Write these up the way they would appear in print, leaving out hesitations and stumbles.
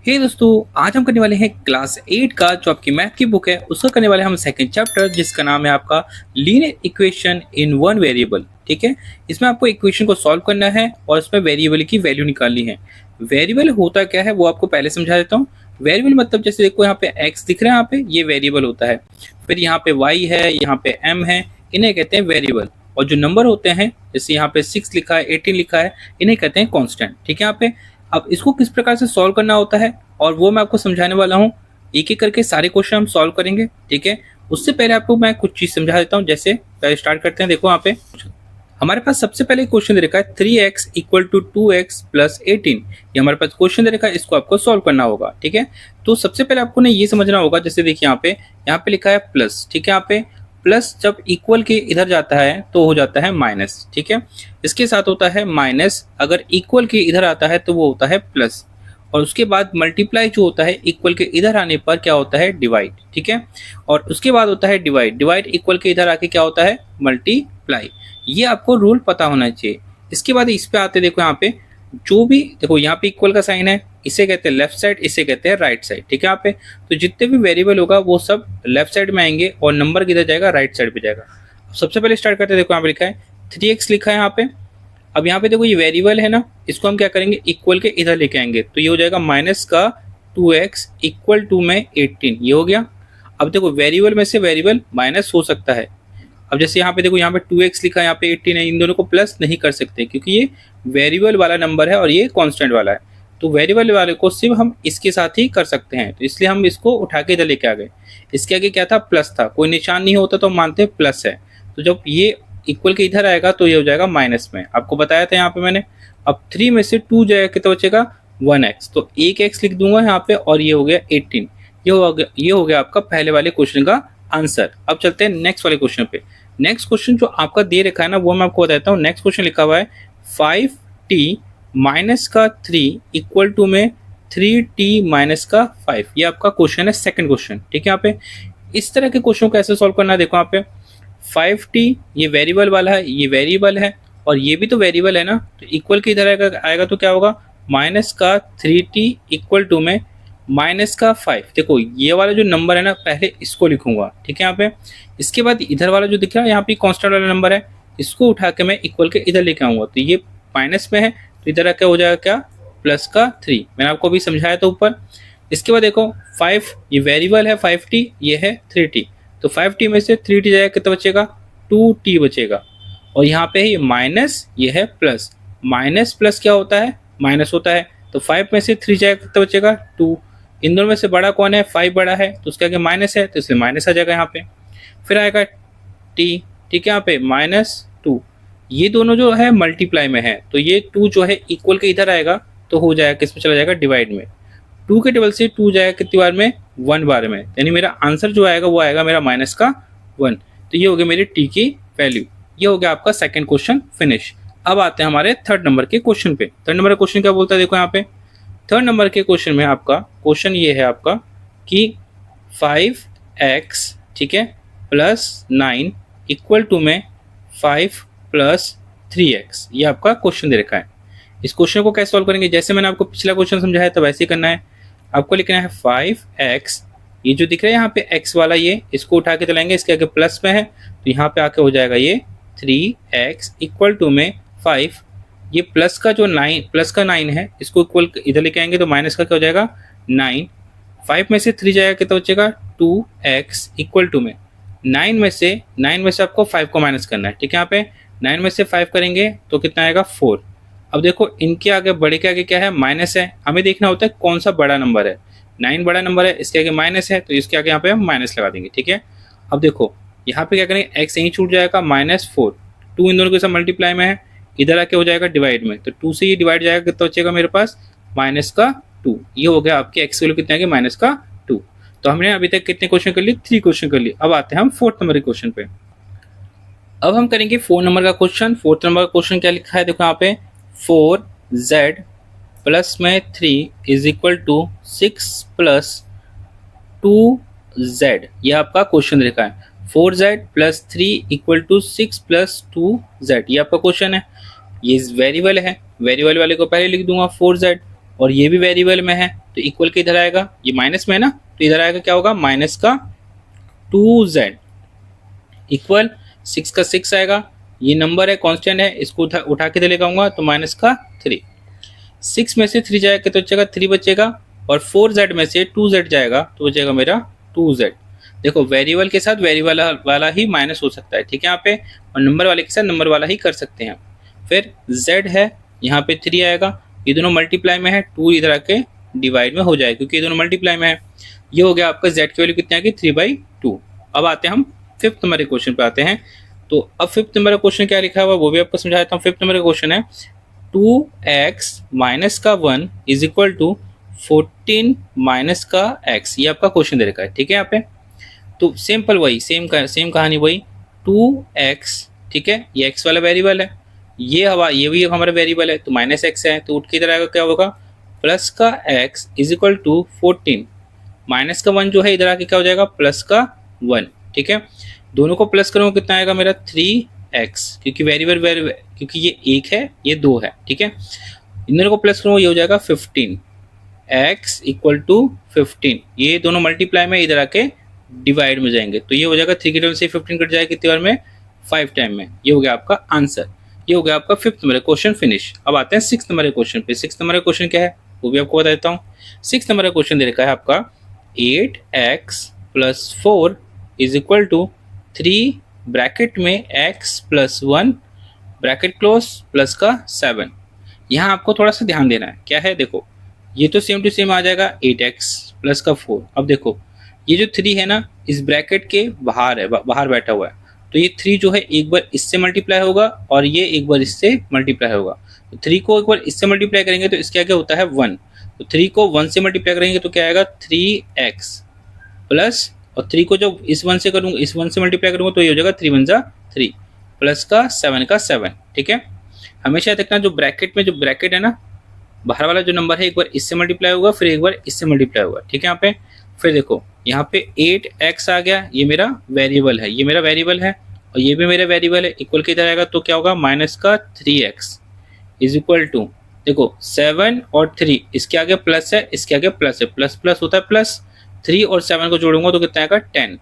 हे दोस्तों, आज हम करने वाले हैं क्लास 8 का जो आपकी मैथ की बुक है उसका करने वाले हैं हम सेकंड चैप्टर जिसका नाम है आपका linear equation in one variable. ठीक है, इसमें आपको इक्वेशन को सॉल्व करना है और इसमें वेरिएबल की वैल्यू निकालनी है। वेरिएबल होता क्या है वो आपको पहले समझा देता हूँ। वेरिएबल मतलब जैसे देखो यहाँ पे x दिख रहा है, यहाँ पे ये वेरिएबल होता है। फिर यहाँ पे y है, यहाँ पे m है, इन्हें कहते हैं वेरिएबल। और जो नंबर होते हैं जैसे यहाँ पे 6 लिखा है, 18 लिखा है, इन्हें कहते हैं कांस्टेंट। ठीक है, यहाँ पे अब इसको किस प्रकार से सॉल्व करना होता है और वो मैं आपको समझाने वाला हूँ। एक एक करके सारे क्वेश्चन हम सॉल्व करेंगे। ठीक है, उससे पहले आपको मैं कुछ चीज समझा देता हूँ। जैसे पहले स्टार्ट करते हैं। देखो यहाँ पे हमारे पास सबसे पहले क्वेश्चन दे रखा है 3x equal to 2x plus 18। ये हमारे पास क्वेश्चन दे रखा है, इसको आपको सॉल्व करना होगा। ठीक है, तो सबसे पहले आपको ने ये समझना होगा। जैसे देखिए यहाँ पे लिखा है प्लस। ठीक है, यहाँ पे प्लस जब इक्वल के इधर जाता है तो हो जाता है माइनस। ठीक है, इसके साथ होता है माइनस, अगर इक्वल के इधर आता है तो वो होता है प्लस। और उसके बाद मल्टीप्लाई जो होता है इक्वल के इधर आने पर क्या होता है डिवाइड। ठीक है, और उसके बाद होता है डिवाइड। डिवाइड इक्वल के इधर आके क्या होता है मल्टीप्लाई। ये आपको रूल पता होना चाहिए। इसके बाद इस पे आते देखो यहाँ पे जो भी देखो यहाँ पे इक्वल का साइन है, इसे कहते हैं लेफ्ट साइड, इसे कहते हैं राइट साइड। ठीक है, यहाँ पे तो जितने भी वेरिएबल होगा वो सब लेफ्ट साइड में आएंगे और नंबर किधर जाएगा राइट साइड पे जाएगा। सबसे पहले स्टार्ट करते हैं। देखो यहाँ पे लिखा है 3x लिखा है यहाँ पे। अब यहाँ पे देखो ये वेरिएबल है ना, इसको हम क्या करेंगे इक्वल के इधर लेके आएंगे तो ये हो जाएगा माइनस का 2x इक्वल टू में 18। ये हो गया। अब देखो वेरिएबल में से वेरिएबल माइनस हो सकता है। अब जैसे यहाँ पे देखो यहाँ पे 2x लिखा है, यहाँ पे 18 है, इन दोनों को प्लस नहीं कर सकते क्योंकि ये वेरिएबल वाला नंबर है और ये कांस्टेंट वाला है। तो वेरिएबल वाले को सिर्फ हम इसके साथ ही कर सकते हैं, तो इसलिए हम इसको उठा के इधर लेके आ गए। इसके आगे क्या था प्लस था, कोई निशान नहीं होता तो हम मानते हैं प्लस है। तो जब ये इक्वल के इधर आएगा तो ये हो जाएगा माइनस में। आपको बताया था यहाँ पे मैंने। अब 3 में से 2 जाएगा कितना बचेगा 1x, तो 1x लिख दूंगा यहाँ पे और ये हो गया 18। ये हो गया आपका पहले वाले क्वेश्चन का आंसर। अब चलते हैं नेक्स्ट वाले क्वेश्चन पे। नेक्स्ट क्वेश्चन जो आपका दे रखा है ना वो मैं आपको बताता हूँ। नेक्स्ट क्वेश्चन लिखा हुआ है 5t माइनस का 3 इक्वल टू में 3t माइनस का 5। ये आपका क्वेश्चन है, सेकंड क्वेश्चन। ठीक है, यहाँ पे इस तरह के क्वेश्चन को ऐसे सॉल्व करना है। देखो यहाँ पे 5t ये वेरिएबल वाला है, ये वेरिएबल है और ये भी तो वेरिएबल है ना, तो इक्वल के इधर आएगा तो क्या होगा माइनस का 3t इक्वल टू में माइनस का 5। देखो ये वाला जो नंबर है ना पहले इसको लिखूंगा। ठीक है, यहाँ पे इसके बाद इधर वाला जो दिख रहा है यहाँ पे कांस्टेंट वाला नंबर है, इसको उठा के मैं इक्वल के इधर लेके आऊंगा तो ये माइनस में है तो इधर क्या हो जाएगा क्या प्लस का 3। मैंने आपको अभी समझाया था ऊपर। इसके बाद देखो 5 ये वेरिएबल है 5t, ये है 3t, तो 5t में से 3t जाएगा कितना बचेगा 2t बचेगा। और यहाँ पे है ये माइनस, ये है प्लस। माइनस प्लस क्या होता है माइनस होता है, तो 5 में से 3 जाएगा कितना बचेगा 2। इन दोनों में से बड़ा कौन है 5 बड़ा है तो उसके आगे माइनस है तो इसलिए माइनस आ जाएगा यहाँ पे। फिर आएगा t। ठीक है, यहाँ पे -2। ये दोनों जो है मल्टीप्लाई में है तो ये 2 जो है इक्वल के इधर आएगा तो हो जाएगा किस में चला जाएगा डिवाइड में। 2 के टेबल से 2 जाएगा कितनी बार में 1 बार में, यानी मेरा आंसर जो आएगा वो आएगा मेरा माइनस का 1। तो ये हो गया मेरी t की वैल्यू। ये हो गया आपका सेकंड क्वेश्चन फिनिश। अब आते हैं हमारे थर्ड नंबर के क्वेश्चन पे। थर्ड नंबर का क्वेश्चन क्या बोलता है देखो यहाँ पे। थर्ड नंबर के क्वेश्चन में आपका क्वेश्चन ये है आपका कि 5x ठीक है प्लस 9 इक्वल टू में 5 प्लस 3x। ये आपका क्वेश्चन दे रखा है। इस क्वेश्चन को कैसे सॉल्व करेंगे, जैसे मैंने आपको पिछला क्वेश्चन समझाया था वैसे ही करना है। आपको लिखना है 5x, ये जो दिख रहा है यहाँ पे x वाला ये इसको उठा के चलाएंगे, इसके आगे प्लस में है तो यहाँ पे आके हो जाएगा ये 3x इक्वल टू में 5। ये प्लस का जो 9 प्लस का 9 है इसको इक्वल इधर लेके आएंगे तो माइनस का क्या हो जाएगा 9। 5 में से 3 जाएगा कितना बचेगा 2x इक्वल टू में 9 में से आपको 5 को माइनस करना है। ठीक है, यहाँ पे 9 में से 5 करेंगे तो कितना आएगा 4। अब देखो इनके आगे बड़े के आगे क्या है माइनस है, हमें देखना होता है कौन सा बड़ा नंबर है। 9 बड़ा नंबर है, इसके आगे माइनस है तो इसके आगे यहाँ पे हम माइनस लगा देंगे। ठीक है, अब देखो यहाँ पे क्या करेंगे x यहीं छूट जाएगा -4। 2 इन दोनों के साथ मल्टीप्लाई में है, इधर आके हो जाएगा डिवाइड में, तो 2 से ये डिवाइड जाएगा कितना बचेगा मेरे पास माइनस का 2। ये हो गया आपके x की वैल्यू कितने आ गई माइनस का 2। तो हमने अभी तक कितने क्वेश्चन कर लिए 3 क्वेश्चन कर लिए। अब आते हैं हम फोर्थ नंबर के क्वेश्चन पे। अब हम करेंगे 4 नंबर का क्वेश्चन। फोर्थ नंबर का क्वेश्चन क्या लिखा है देखो यहाँ पे 4z प्लस में 3 is equal to 6 plus 2z। ये आपका क्वेश्चन लिखा है 4z plus 3 equal to 6 plus 2z। ये आपका क्वेश्चन है। ये वेरिएबल है, वेरिएबल वाले को पहले लिख दूंगा 4z और ये भी वेरिएबल में है, तो इक्वल के इधर आएगा, ये माइनस में है ना, तो इधर आएगा क्या होगा, माइनस का 2z इक्वल 6 का 6 आएगा। ये नंबर है, कांस्टेंट है, इसको उठा के लेकर आऊंगा तो माइनस का 3। 6 में से 3 जाएगा तो बचेगा 3 बचेगा, और 4z में से 2z जाएगा तो बचेगा मेरा 2z। देखो वेरिएबल के साथ वेरिएबल वाला ही माइनस हो सकता है, ठीक है यहाँ पे, और नंबर वाले के साथ नंबर वाला ही कर सकते हैं। फिर z है, यहाँ पे 3 आएगा, ये दोनों मल्टीप्लाई में है, 2 इधर आके डिवाइड में हो जाएगा क्योंकि ये दोनों मल्टीप्लाई में है। ये हो गया आपका z की वैल्यू कितनी आ गई, 3/2। अब आते हैं हम फिफ्थ नंबर के क्वेश्चन पे आते हैं। तो अब फिफ्थ नंबर का क्वेश्चन क्या लिखा हुआ वो भी आपको समझा देता हूँ। फिफ्थ नंबर का क्वेश्चन है 2x माइनस का 1 इज इक्वल टू 14 माइनस का x। ये आपका क्वेश्चन दे रखा है, ठीक है यहाँ पे। तो सिंपल वही सेम कहानी वही 2x, ठीक है, ये x वाला वेरिएबल है, ये भी हमारा वेरिएबल है, तो माइनस x है, तो उठ के इधर आएगा क्या होगा, प्लस का x is equal to 14 minus का 1 जो है इधर आके क्या हो जाएगा, प्लस का 1, ठीक है। दोनों को प्लस करूँगा कितना आएगा मेरा 3x, क्योंकि वेरिएबल क्योंकि ये 1 है ये 2 है, ठीक है। इन दोनों को प्लस करूँगा ये हो जाएगा 15x इक्वल टू 15। ये दोनों मल्टीप्लाई में इधर आके डिवाइड में जाएंगे, तो ये हो जाएगा 3 के टाइम से 15 कट जाएगा कितनी बार में, 5 टाइम में। ये हो गया आपका आंसर, ये हो गया आपका फिफ्थ नंबर क्वेश्चन फिनिश। अब आते हैं सिक्स नंबर क्वेश्चन पे। सिक्स नंबर क्वेश्चन क्या है वो भी आपको बता देता हूँ। सिक्स नंबर क्वेश्चन दे रखा है आपका 8x plus 4 is equal to 3 bracket में x plus 1 bracket close plus का 7। यहाँ आपको थोड़ा सा ध्यान देना है, क्या है देखो, ये तो सेम टू सेम आ जाएगा 8x प्लस का 4। अब देखो ये जो 3 है ना इस ब्रैकेट के बाहर है, बाहर बैठा हुआ है, तो ये 3 जो है एक बार इससे मल्टीप्लाई होगा और ये एक बार इससे मल्टीप्लाई होगा। तो 3 को एक बार इससे मल्टीप्लाई करेंगे तो इसके आगे होता है 1, तो 3 को 1 से मल्टीप्लाई करेंगे तो क्या आएगा 3x प्लस, और 3 को जब इस 1 से करूँगा, इस 1 से मल्टीप्लाई करूँगा तो ये हो जाएगा 3 1 जा 3 प्लस का 7 का 7, ठीक है। हमेशा देखना जो ब्रैकेट में जो ब्रैकेट है ना बाहर वाला जो नंबर है एक बार इससे मल्टीप्लाई होगा फिर एक बार इससे मल्टीप्लाई होगा, ठीक है। यहाँ पे फिर देखो यहाँ पे 8x आ गया, ये मेरा वेरिएबल है, ये मेरा वेरिएबल है और ये भी मेरा वेरिएबल है, इक्वल के इधर आएगा तो क्या होगा माइनस का 3x इज इक्वल टू, देखो 7 और 3 इसके आगे प्लस है, इसके आगे प्लस है, प्लस प्लस होता है प्लस, 3 और 7 को जोड़ूंगा तो कितना आएगा 10।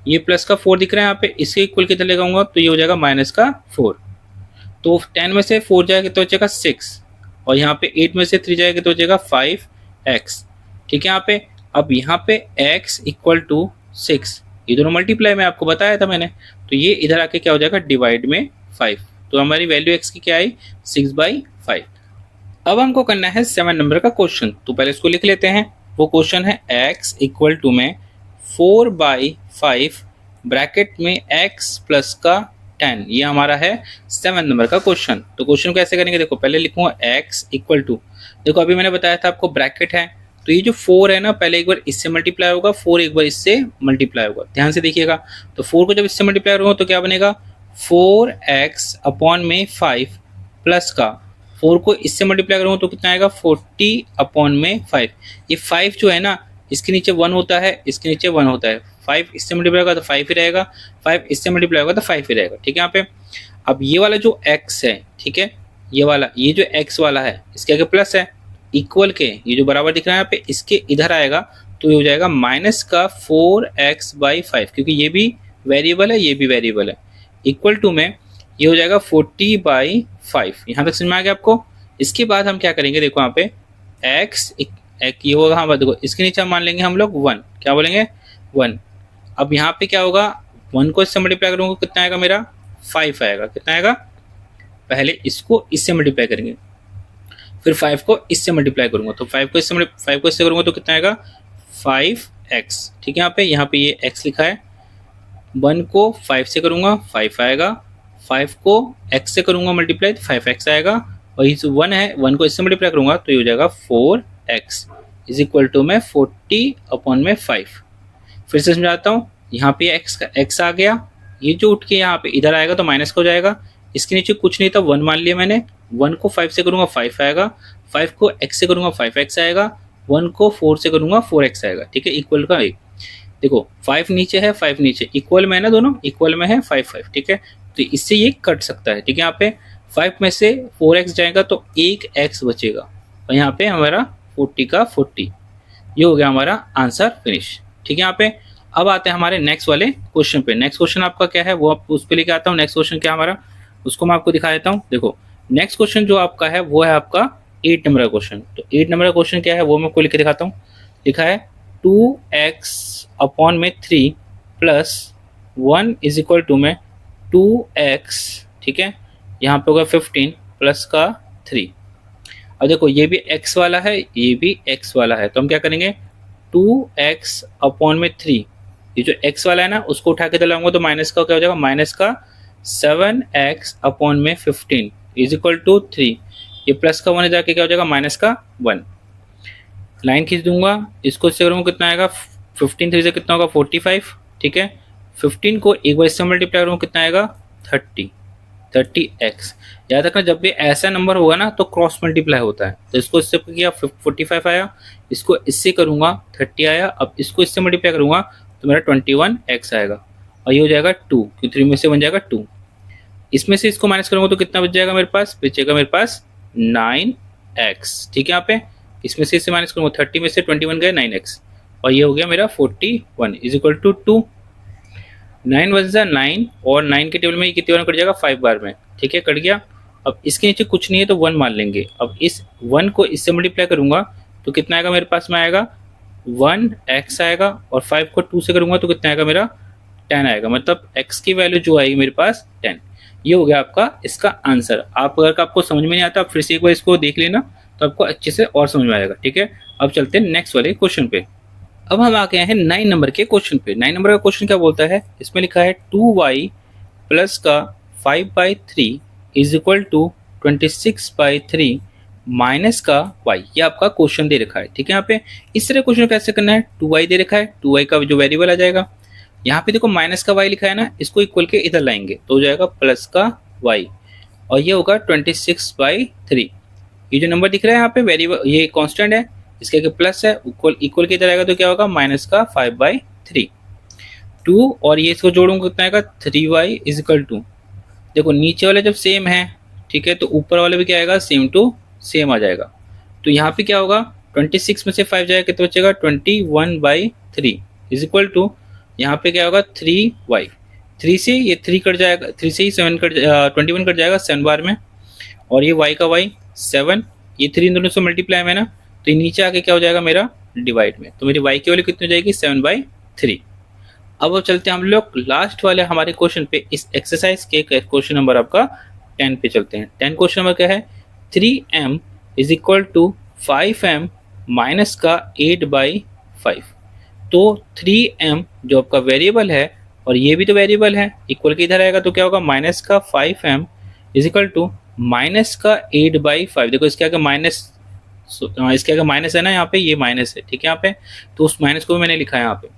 ये प्लस का 4 दिख रहा है यहाँ पे, इसके इक्वल के इधर लगाऊंगा तो ये हो जाएगा माइनस का 4। तो 10 में से 4 जाएगा तो बचेगा 6, और यहाँ पे 8 में से 3 जाएगा तो बचेगा 5x, ठीक है। यहाँ पे अब यहाँ पे x इक्वल टू 6, ये दोनों मल्टीप्लाई में आपको बताया था मैंने, तो ये इधर आके क्या हो जाएगा डिवाइड में 5, तो हमारी वैल्यू x की क्या आई 6/5। अब हमको करना है 7 नंबर का क्वेश्चन, तो पहले इसको लिख लेते हैं। वो क्वेश्चन है x इक्वल टू में 4/5 ब्रैकेट में x प्लस का 10, ये हमारा है 7 नंबर का क्वेश्चन। तो क्वेश्चन को ऐसे करेंगे, देखो पहले लिखूंगा x इक्वल टू, देखो अभी मैंने बताया था आपको ब्रैकेट है, तो ये जो 4 है ना पहले एक बार इससे मल्टीप्लाई होगा, 4 एक बार इससे मल्टीप्लाई होगा, ध्यान से देखिएगा। तो 4 को जब इससे मल्टीप्लाई होगा तो क्या बनेगा 4x अपॉन में 5 प्लस का 4 को इससे मल्टीप्लाई करूँगा तो कितना आएगा 40 अपॉन में 5। ये 5 जो है ना इसके नीचे 1 होता है, इसके नीचे 1 होता है, 5 इससे मल्टीप्लाई होगा तो 5 ही रहेगा, 5 इससे मल्टीप्लाई होगा तो 5 ही रहेगा, ठीक है। यहाँ पे अब ये वाला जो x है, ठीक है, ये वाला ये जो x वाला है इसके आगे प्लस है, इक्वल के ये जो बराबर दिख रहा है यहाँ पे इसके इधर आएगा तो ये हो जाएगा माइनस का 4x/5, क्योंकि ये भी वेरिएबल है ये भी वेरिएबल है, इक्वल टू में ये हो जाएगा 40/5। यहाँ तक समझ में आ गया आपको। इसके बाद हम क्या करेंगे, देखो यहाँ पे x ये होगा, हाँ देखो इसके नीचे हम मान लेंगे हम लोग 1, क्या बोलेंगे 1। अब यहाँ पे क्या होगा 1 को इससे मल्टीप्लाई करूँगा कितना आएगा मेरा 5 आएगा, कितना आएगा, पहले इसको इससे मल्टीप्लाई करेंगे फिर 5 को इससे मल्टीप्लाई करूंगा, तो 5 को इससे करूंगा तो कितना आएगा 5x, ठीक है। यहाँ पे ये x लिखा है, 1 को 5 से करूंगा 5 आएगा, 5 को x से करूंगा मल्टीप्लाई तो 5x आएगा, और ये जो 1 है 1 को इससे मल्टीप्लाई करूंगा तो ये हो जाएगा 4x इज इक्वल टू में 40 अपॉन में 5। फिर से समझाता हूँ, यहाँ पे x आ गया, ये जो उठ के यहाँ पे इधर आएगा तो माइनस हो जाएगा, इसके नीचे कुछ नहीं था 1 मान लिया मैंने, 1 को 5 से करूंगा 5 आएगा, 5 को x से करूंगा 5x आएगा, 1 को 4 से करूंगा 4x आएगा, ठीक है। इक्वल का देखो 5 नीचे है 5 नीचे, इक्वल में है ना, दोनों इक्वल में है 5 5, ठीक है। तो इससे ये कट सकता है, ठीक है। यहाँ पे 5 में से 4x जाएगा तो 1x बचेगा, और यहाँ पे हमारा 40 का 40, ये हो गया हमारा आंसर फिनिश। ठीक है यहाँ पे। अब आते हैं हमारे नेक्स्ट वाले क्वेश्चन पे। नेक्स्ट क्वेश्चन आपका क्या है वो आप उस पे लेके आता हूँ। नेक्स्ट क्वेश्चन क्या हमारा, उसको मैं आपको दिखा देता हूँ। देखो नेक्स्ट क्वेश्चन जो आपका है वो है आपका 8 नंबर का क्वेश्चन। तो 8 नंबर का क्वेश्चन क्या है वो मैं आपको लिख के दिखाता हूँ। लिखा है 2x अपॉन में 3 प्लस 1 इज इक्वल टू में 2x, ठीक है, यहाँ पे होगा 15 प्लस का 3। अब देखो ये भी x वाला है, ये भी x वाला है, तो हम क्या करेंगे 2x अपॉन में 3, ये जो x वाला है ना उसको उठा के चलाऊंगा तो माइनस का क्या हो जाएगा, माइनस का 7x अपॉन में 15 इज इक्वल टू 3, ये प्लस का 1 जाके क्या हो जाएगा माइनस का 1। लाइन खींच दूंगा, इसको इससे करूँगा कितना आएगा 15 3 से कितना होगा 45, ठीक है। 15 को एक बार इससे मल्टीप्लाई करूँगा कितना आएगा 30x। याद रखना जब भी ऐसा नंबर होगा ना तो क्रॉस मल्टीप्लाई होता है। तो इसको इससे किया 45 आया, इसको इससे करूँगा 30 आया, अब इसको इससे मल्टीप्लाई करूँगा तो मेरा 21x आएगा और ये हो जाएगा 2, क्योंकि 3 में से बन जाएगा 2। इसमें से इसको माइनस करूँगा तो कितना बच जाएगा मेरे पास, बचेगा मेरे पास 9x, ठीक है। यहाँ पे इसमें से इससे माइनस करूँगा 30 में से 21 गए 9x और ये हो गया मेरा 41 इज इक्वल टू 2। 9 वन जा 9 और 9 के टेबल में ये कितने बार कट जाएगा 5 बार में, ठीक है, कट गया। अब इसके नीचे कुछ नहीं है तो 1 मान लेंगे। अब इस 1 को इससे मल्टीप्लाई करूँगा तो कितना आएगा मेरे पास में आएगा 1x आएगा, और 5 को 2 से करूँगा तो कितना आएगा मेरा 10 आएगा, मतलब x की वैल्यू जो आएगी मेरे पास 10। ये हो गया आपका इसका आंसर। आप अगर आपको समझ में नहीं आता आप फिर से एक बार इसको देख लेना तो आपको अच्छे से और समझ में आएगा, ठीक है। अब चलते हैं नेक्स्ट वाले क्वेश्चन पे। अब हम आ गए हैं 9 नंबर के क्वेश्चन पे। 9 नंबर का क्वेश्चन क्या बोलता है, इसमें लिखा है 2y प्लस का 5/3 इज इक्वल टू 26/3 माइनस का y। ये आपका क्वेश्चन दे रखा है, ठीक है। यहाँ पे इस तरह क्वेश्चन कैसे करना है, 2y दे रखा है, 2y का जो वेरिएबल आ जाएगा, यहाँ पे देखो माइनस का y लिखा है ना, इसको इक्वल के इधर लाएंगे तो हो जाएगा प्लस का y और ये होगा 26/3। ये जो नंबर दिख रहा है यहाँ पे वेरिएबल ये कांस्टेंट है, इसके आगे प्लस है, इक्वल की तरह आएगा तो क्या होगा माइनस का 5/3। 2 और ये इसको जोड़ूंगा कितना आएगा 3y इज इक्वल टू, देखो नीचे वाले जब सेम है, ठीक है, तो ऊपर वाले भी क्या आएगा सेम टू सेम आ जाएगा। तो यहाँ पे क्या होगा 26 में से 5 जाएगा कितना बचेगा 21/3 इज इक्वल टू, यहाँ पे क्या होगा 3y, 3 से ये 3 कट जाएगा, 3 से ही 21 कट जाएगा 7 बार में, और ये y का y 7, ये 3 इन दोनों से मल्टीप्लाई में ना तो ये नीचे आके क्या हो जाएगा मेरा डिवाइड में, तो मेरी y की वैल्यू कितनी हो जाएगी 7/3। अब चलते हैं हम लोग लास्ट वाले हमारे क्वेश्चन पे, इस एक्सरसाइज के क्वेश्चन नंबर आपका 10 पे चलते हैं। 10 क्वेश्चन नंबर क्या है 3m is equal to 5m minus का 8/5। तो 3m जो आपका वेरिएबल है और ये भी तो वेरिएबल है, इक्वल के इधर आएगा तो क्या होगा माइनस का 5m is equal to minus का 8/5। देखो इसके आगे माइनस, इसके आगे माइनस है ना, यहाँ पे ये माइनस है, ठीक है यहाँ पे, तो उस माइनस को मैंने लिखा है यहाँ पे।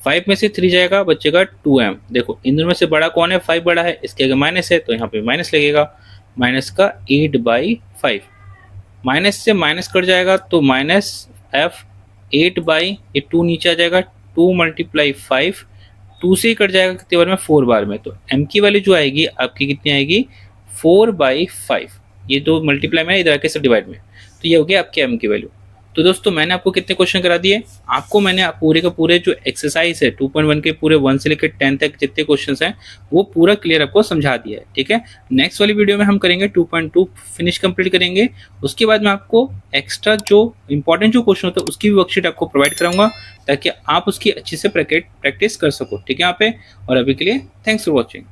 5 में से 3 जाएगा बचेगा 2m। देखो इन दोनों में से बड़ा कौन है 5 बड़ा है, इसके आगे माइनस है तो यहाँ पे माइनस लगेगा, माइनस का 8/5। माइनस से माइनस कट जाएगा तो माइनस f 8 ये 2 नीचे आ जाएगा, 2 × 5, 2 से ही कट जाएगा कितने बार में 4 बार में, तो m की वैल्यू जो आएगी आपकी कितनी आएगी 4/5। ये दो मल्टीप्लाई में इधर आके सब डिवाइड में, तो ये हो गया आपके m की वैल्यू। तो दोस्तों मैंने आपको कितने क्वेश्चन करा दिए, आपको मैंने पूरे के पूरे जो एक्सरसाइज है 2.1 के पूरे 1 से लेकर 10 तक जितने क्वेश्चंस हैं वो पूरा क्लियर आपको समझा दिया है, ठीक है। नेक्स्ट वाली वीडियो में हम करेंगे 2.2 फिनिश कंप्लीट करेंगे, उसके बाद मैं आपको एक्स्ट्रा जो इंपॉर्टेंट जो क्वेश्चन होता है उसकी भी वर्कशीट आपको प्रोवाइड कराऊंगा ताकि आप उसकी अच्छे से प्रैक्टिस कर सको, ठीक है यहाँ पे। और अभी के लिए थैंक्स फॉर वॉचिंग।